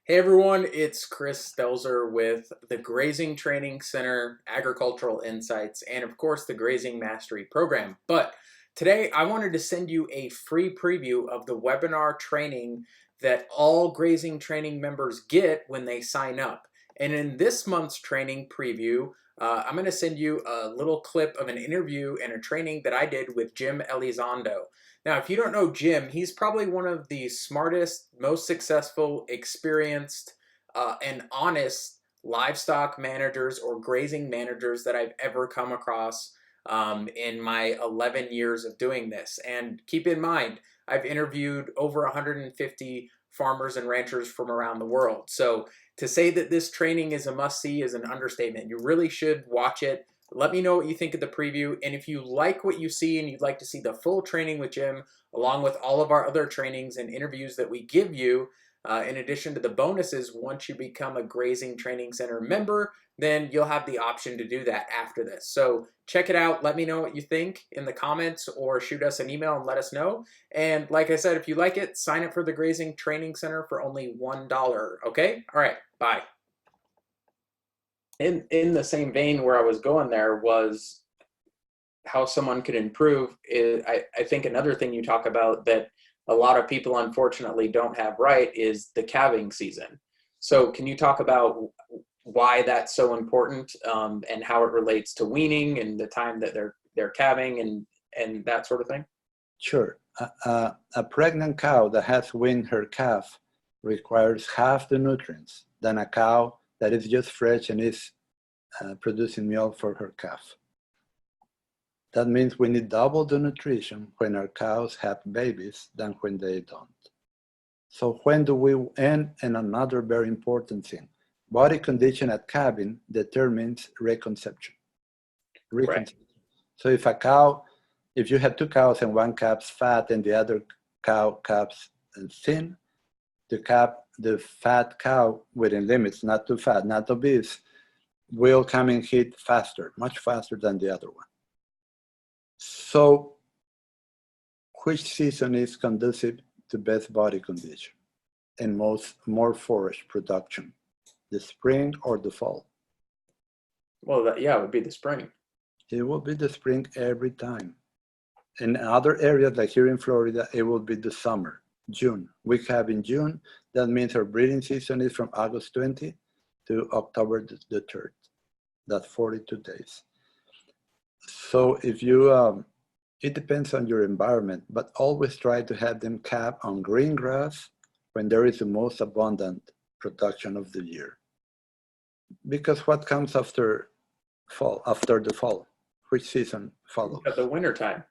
Hey everyone, it's Chris Stelzer with the Grazing Training Center, Agricultural Insights, and of course the Grazing Mastery Program. But today I wanted to send you a free preview of the webinar training that all grazing training members get when they sign up. And in this month's training preview, I'm going to send you a little clip of an interview and a training that I did with Jim Elizondo. Now, if you don't know Jim, he's probably one of the smartest, most successful, experienced, and honest livestock managers or grazing managers that I've ever come across in my 11 years of doing this. And keep in mind, I've interviewed over 150 farmers and ranchers from around the world. So to say that this training is a must-see is an understatement. You really should watch it. Let me know what you think of the preview, and if you like what you see and you'd like to see the full training with Jim, along with all of our other trainings and interviews that we give you, in addition to the bonuses, once you become a Grazing Training Center member, then you'll have the option to do that after this. So check it out. Let me know what you think in the comments or shoot us an email and let us know. And like I said, if you like it, sign up for the Grazing Training Center for only $1. Okay? All right. Bye. In the same vein where I was going there was how someone could improve is I think another thing you talk about that a lot of people unfortunately don't have right is the calving season. So can you talk about why that's so important and how it relates to weaning and the time that they're calving and that sort of thing? Sure. A pregnant cow that has weaned her calf requires half the nutrients than a cow that is just fresh and is producing milk for her calf. That means we need double the nutrition when our cows have babies than when they don't. So when do we end? And another very important thing, body condition at calving determines reconception. Right. So if you have two cows and one calf's fat and the other calf's thin, the fat cow within limits, not too fat, not obese, will come in heat faster, much faster than the other one. So which season is conducive to best body condition and more forage production, the spring or the fall? Well, yeah, it would be the spring. It will be the spring every time. In other areas, like here in Florida, it will be the summer, June. We have in June, that means our breeding season is from August 20 to October the 3rd. That's 42 days. So if you, it depends on your environment, but always try to have them calve on green grass when there is the most abundant production of the year. Because what comes after the fall? Which season follows? At the winter time.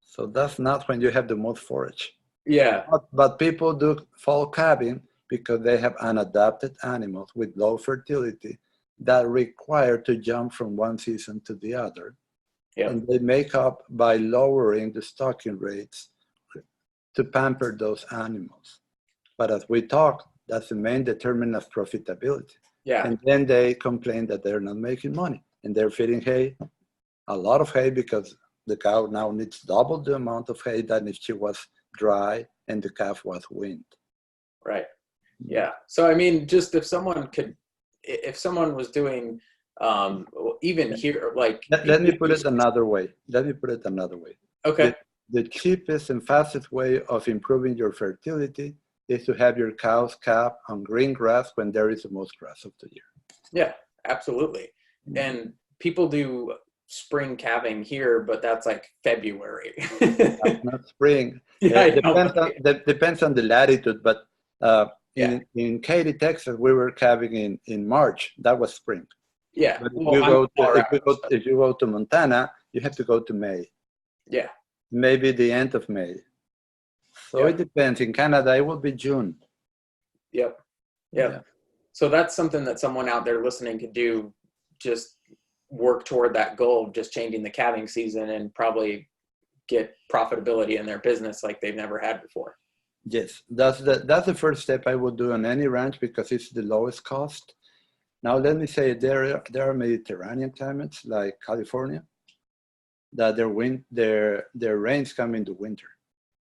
So that's not when you have the most forage. Yeah. But people do fall calving because they have unadapted animals with low fertility that require to jump from one season to the other. Yep. And they make up by lowering the stocking rates to pamper those animals. But as we talked, that's the main determinant of profitability. Yeah. And then they complain that they're not making money and they're feeding hay, a lot of hay, because the cow now needs double the amount of hay than if she was dry and the calf was weaned. Right. Yeah. So, I mean, just if someone was doing, even here, like. Let me put it another way. Okay. The cheapest and fastest way of improving your fertility is to have your cows calve on green grass when there is the most grass of the year. Yeah, absolutely. And people do spring calving here, but that's like February. That's not spring. Yeah, depends on the latitude, but in Katy, Texas, we were calving in March. That was spring. Yeah. But if you go to Montana, you have to go to May. Yeah. Maybe the end of May. So it depends. In Canada, it will be June. Yep. Yeah. So that's something that someone out there listening could do. Just work toward that goal of just changing the calving season and probably get profitability in their business like they've never had before. Yes, that's the first step I would do on any ranch because it's the lowest cost. Now let me say there are Mediterranean climates like California that their rains come in the winter.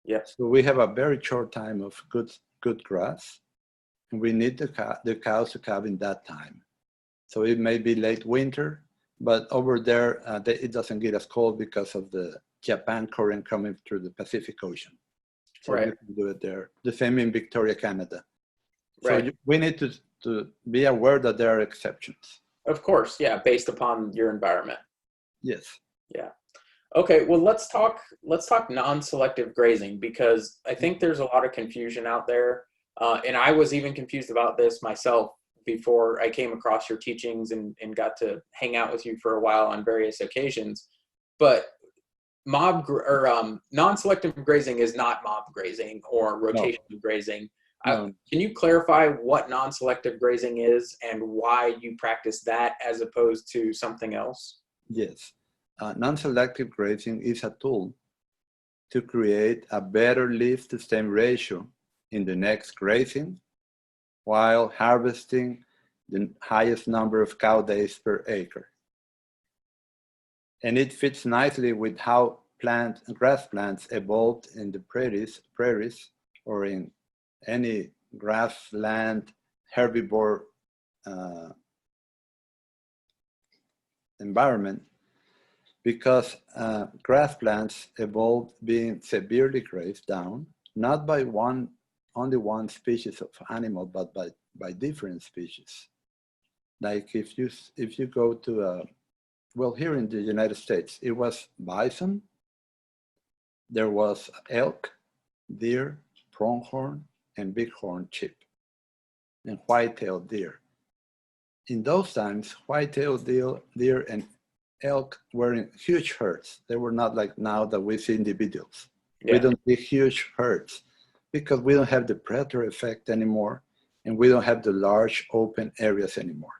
Yes. So we have a very short time of good grass, and we need the cows to calve in that time. So it may be late winter, but over there, it doesn't get as cold because of the Japan current coming through the Pacific Ocean. So Right. you can do it there. The same in Victoria, Canada. So Right. we need to be aware that there are exceptions. Of course, yeah, based upon your environment. Yes. Yeah. Okay, well let's talk non-selective grazing, because I think there's a lot of confusion out there, and I was even confused about this myself before I came across your teachings and got to hang out with you for a while on various occasions. But non-selective grazing is not mob grazing or No, rotational grazing. no. Can you clarify what non-selective grazing is and why you practice that as opposed to something else? Yes. Non-selective grazing is a tool to create a better leaf to stem ratio in the next grazing while harvesting the highest number of cow days per acre. And it fits nicely with how grass plants evolved in the prairies, or in any grassland herbivore environment, because grass plants evolved being severely grazed down, not by only one species of animal, but by different species. Like if you go to well, here in the United States, it was bison, there was elk, deer, pronghorn, and bighorn sheep, and white-tailed deer. In those times, white-tailed deer and elk were in huge herds. They were not like now that we see individuals. We Yeah. don't see huge herds because we don't have the predator effect anymore, and we don't have the large open areas anymore.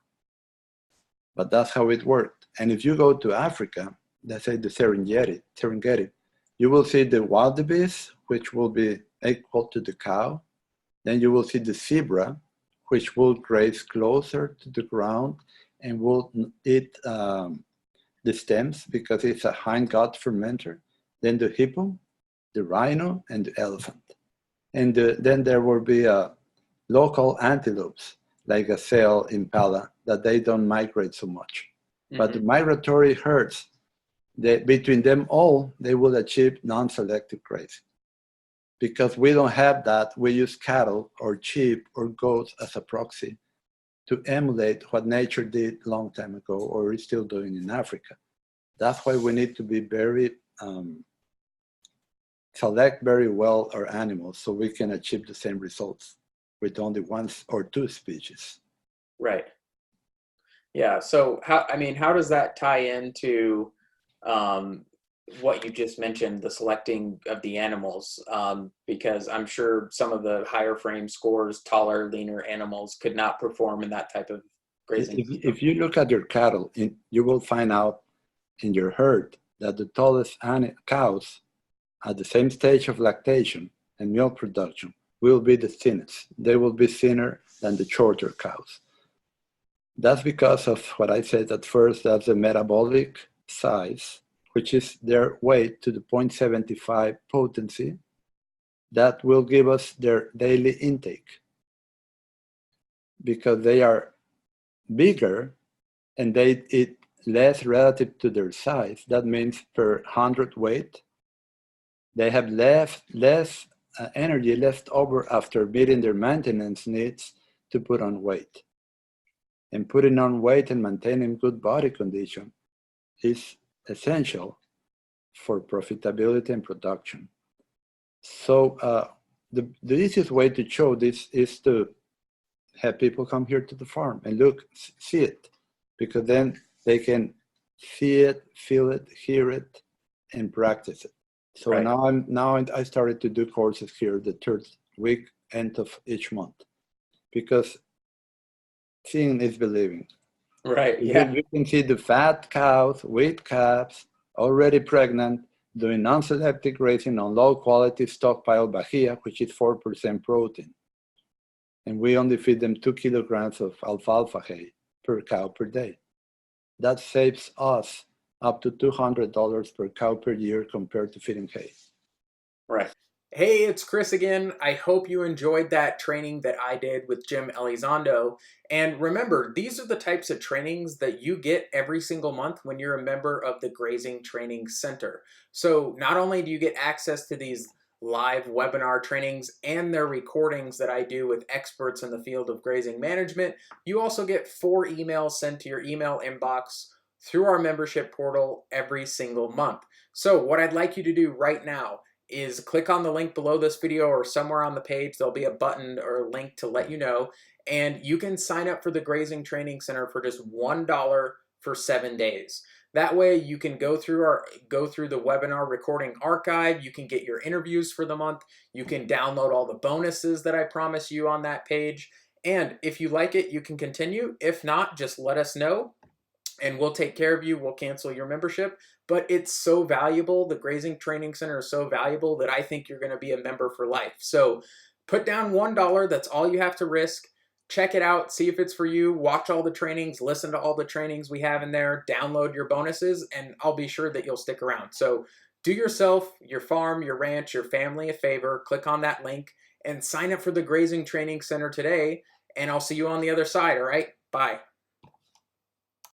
But that's how it worked. And if you go to Africa, let's say the Serengeti, you will see the wildebeest, which will be equal to the cow. Then you will see the zebra, which will graze closer to the ground and will eat the stems because it's a hindgut fermenter. Then the hippo, the rhino, and the elephant. And then there will be local antelopes like gazelle, impala, that they don't migrate so much. Mm-hmm. But the migratory herds, between them all, they will achieve non-selective grazing. Because we don't have that, we use cattle or sheep or goats as a proxy to emulate what nature did a long time ago or is still doing in Africa. That's why we need to be very, select very well our animals so we can achieve the same results with only one or two species. Right. Yeah. So how does that tie into what you just mentioned, the selecting of the animals? Because I'm sure some of the higher frame scores, taller, leaner animals could not perform in that type of grazing. If you look at your cattle, you will find out in your herd that the tallest cows at the same stage of lactation and milk production will be the thinnest. They will be thinner than the shorter cows. That's because of what I said at first, that's the metabolic size, which is their weight to the 0.75 potency, that will give us their daily intake. Because they are bigger and they eat less relative to their size, that means per 100 weight, they have less energy left over after meeting their maintenance needs to put on weight. And putting on weight and maintaining good body condition is essential for profitability and production. So the easiest way to show this is to have people come here to the farm and look, see it, because then they can see it, feel it, hear it, and practice it. So right. now I started to do courses here the third week end of each month, because seeing is believing. Right. Yeah. You can see the fat cows, with calves, already pregnant, doing non-selective grazing on low quality stockpile bahia, which is 4% protein. And we only feed them 2 kilograms of alfalfa hay per cow per day. That saves us up to $200 per cow per year compared to feeding hay. Right. Hey, it's Chris again. I hope you enjoyed that training that I did with Jim Elizondo. And remember, these are the types of trainings that you get every single month when you're a member of the Grazing Training Center. So not only do you get access to these live webinar trainings and their recordings that I do with experts in the field of grazing management, you also get 4 emails sent to your email inbox through our membership portal every single month. So what I'd like you to do right now is click on the link below this video or somewhere on the page. There'll be a button or a link to let you know. And you can sign up for the Grazing Training Center for just $1 for 7 days. That way you can go through the webinar recording archive. You can get your interviews for the month. You can download all the bonuses that I promise you on that page. And if you like it, you can continue. If not, just let us know and we'll take care of you. We'll cancel your membership. But it's so valuable. The Grazing Training Center is so valuable that I think you're going to be a member for life. So put down $1. That's all you have to risk. Check it out. See if it's for you. Watch all the trainings. Listen to all the trainings we have in there. Download your bonuses, and I'll be sure that you'll stick around. So do yourself, your farm, your ranch, your family a favor. Click on that link and sign up for the Grazing Training Center today. And I'll see you on the other side. All right? Bye.